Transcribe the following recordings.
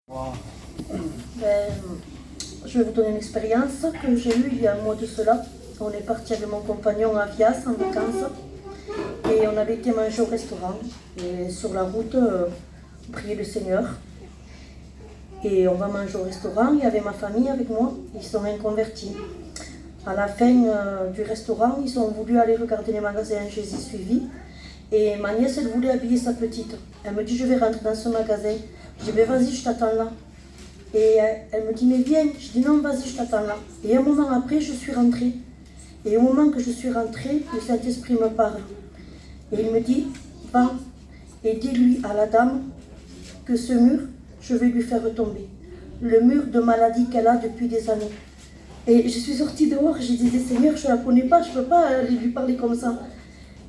Ben, je vais vous donner une expérience que j'ai eue il y a un mois de cela. On est parti avec mon compagnon à Vias en vacances et on avait été manger au restaurant. Et sur la route, on priait le Seigneur. Et on va manger au restaurant, il y avait ma famille avec moi, ils sont inconvertis. À la fin du restaurant, ils ont voulu aller regarder les magasins, je les ai suivis. Et ma nièce, elle voulait habiller sa petite. Elle me dit, je vais rentrer dans ce magasin. Je dis, ben vas-y, je t'attends là. Et elle me dit, mais viens. Je dis, non, vas-y, je t'attends là. Et un moment après, je suis rentrée. Et au moment que je suis rentrée, le Saint-Esprit me parle. Et il me dit, va et dis-lui à la dame que ce mur, je vais lui faire tomber. Le mur de maladie qu'elle a depuis des années. Et je suis sortie dehors, je disais, Seigneur, je ne la connais pas, je ne peux pas lui parler comme ça.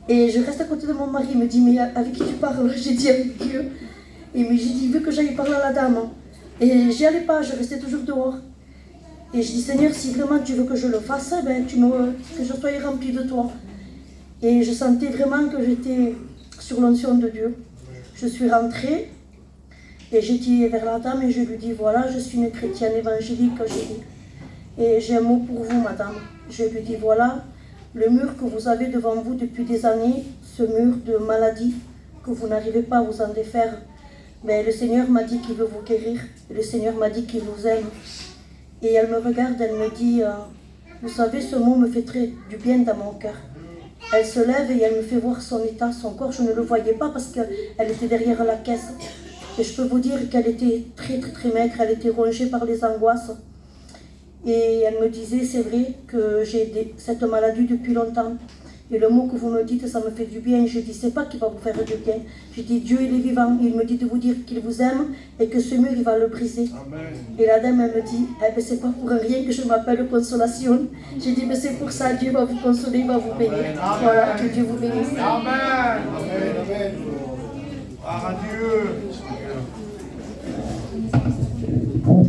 Et je reste à côté de mon mari, il me dit, mais avec qui tu parles? J'ai dit, avec Dieu. Et j'ai dit, il veut que j'aille parler à la dame. Et j'y allais pas, je restais toujours dehors. Et je dis, Seigneur, si vraiment tu veux que je le fasse, ben, que je sois remplie de toi. Et je sentais vraiment que j'étais sur l'onction de Dieu. Je suis rentrée et j'ai dit vers la dame et je lui dis, voilà, je suis une chrétienne évangélique, j'ai dit. Et j'ai un mot pour vous, madame. Je lui dis, voilà, le mur que vous avez devant vous depuis des années, ce mur de maladie, que vous n'arrivez pas à vous en défaire, mais le Seigneur m'a dit qu'il veut vous guérir. Et le Seigneur m'a dit qu'il vous aime. Et elle me regarde, elle me dit, vous savez, ce mot me fait très du bien dans mon cœur. Elle se lève et elle me fait voir son état, son corps. Je ne le voyais pas parce qu'elle était derrière la caisse. Et je peux vous dire qu'elle était très très très maigre, elle était rongée par les angoisses. Et elle me disait, c'est vrai que j'ai cette maladie depuis longtemps. Et le mot que vous me dites, ça me fait du bien. Je dis, c'est pas qu'il va vous faire du bien. Je dis, Dieu, il est vivant. Il me dit de vous dire qu'il vous aime et que ce mur, il va le briser. Amen. Et la dame, elle me dit, eh ben, c'est pas pour rien que je m'appelle Consolation. J'ai dit, mais c'est pour ça, Dieu va vous consoler, il va vous bénir. Amen. Voilà, que Dieu vous bénisse. Amen. Amen. Amen. Gloire à Dieu.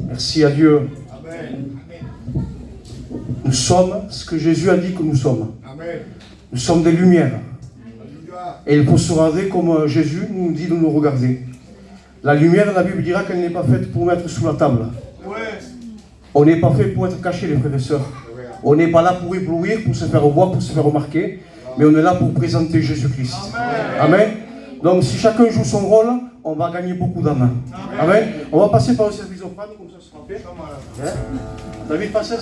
Merci à Dieu. Amen. Nous sommes ce que Jésus a dit que nous sommes. Amen. Nous sommes des lumières. Alléluia. Et il faut se regarder comme Jésus nous dit de nous regarder. La lumière, la Bible dira qu'elle n'est pas faite pour mettre sous la table. Ouais. On n'est pas fait pour être caché, les frères et sœurs. On n'est pas là pour éblouir, pour se faire voir, pour se faire remarquer. Mais on est là pour présenter Jésus-Christ. Amen. Amen. Donc si chacun joue son rôle, on va gagner beaucoup d'âmes. Amen. On va passer par le service au prêtre, comme ça ce sera fait. Hein? David, passez.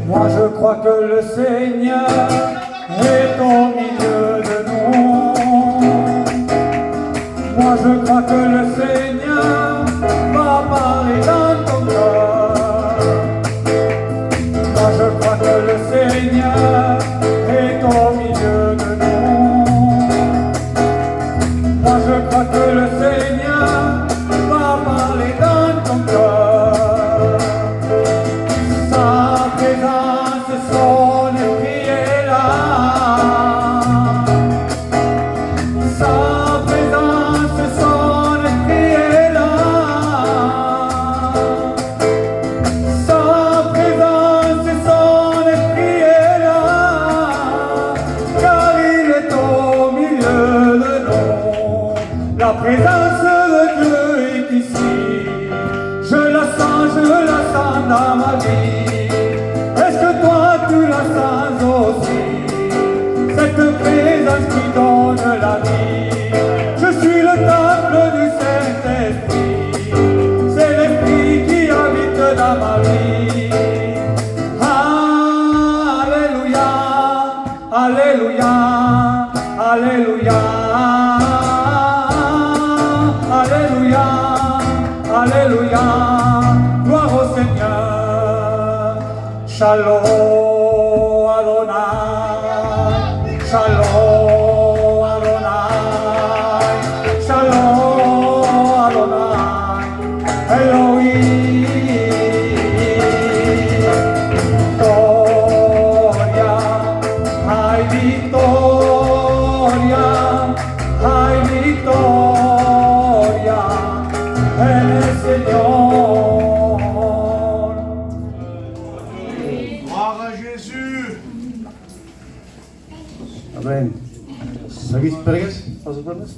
Moi je crois que le Seigneur est au milieu de nous. Moi je crois que le Seigneur va parler dans ton cœur. Moi je crois que le Seigneur est au milieu de nous. Moi je crois que le Seigneur va parler dans ton cœur. Sa présence, son esprit est là. Sa présence, son esprit est là. Sa présence, son esprit est là. Car il est au milieu de nous. La présence de Dieu est ici. Je la sens dans ma vie. Est-ce que toi tu la sens aussi? Cette présence qui donne la vie. Je suis le temple du Saint-Esprit. C'est l'Esprit qui habite dans ma vie. Alléluia, Alléluia, Alléluia, Alléluia, Alléluia. Gloire au Seigneur. Shalom Adonai, Shalom Adonai, Shalom Adonai, Elohim. Victoria, hay victoria, hay victoria. en el Señor. Gloire à Jésus. Amen. Seguís pregues, els dones?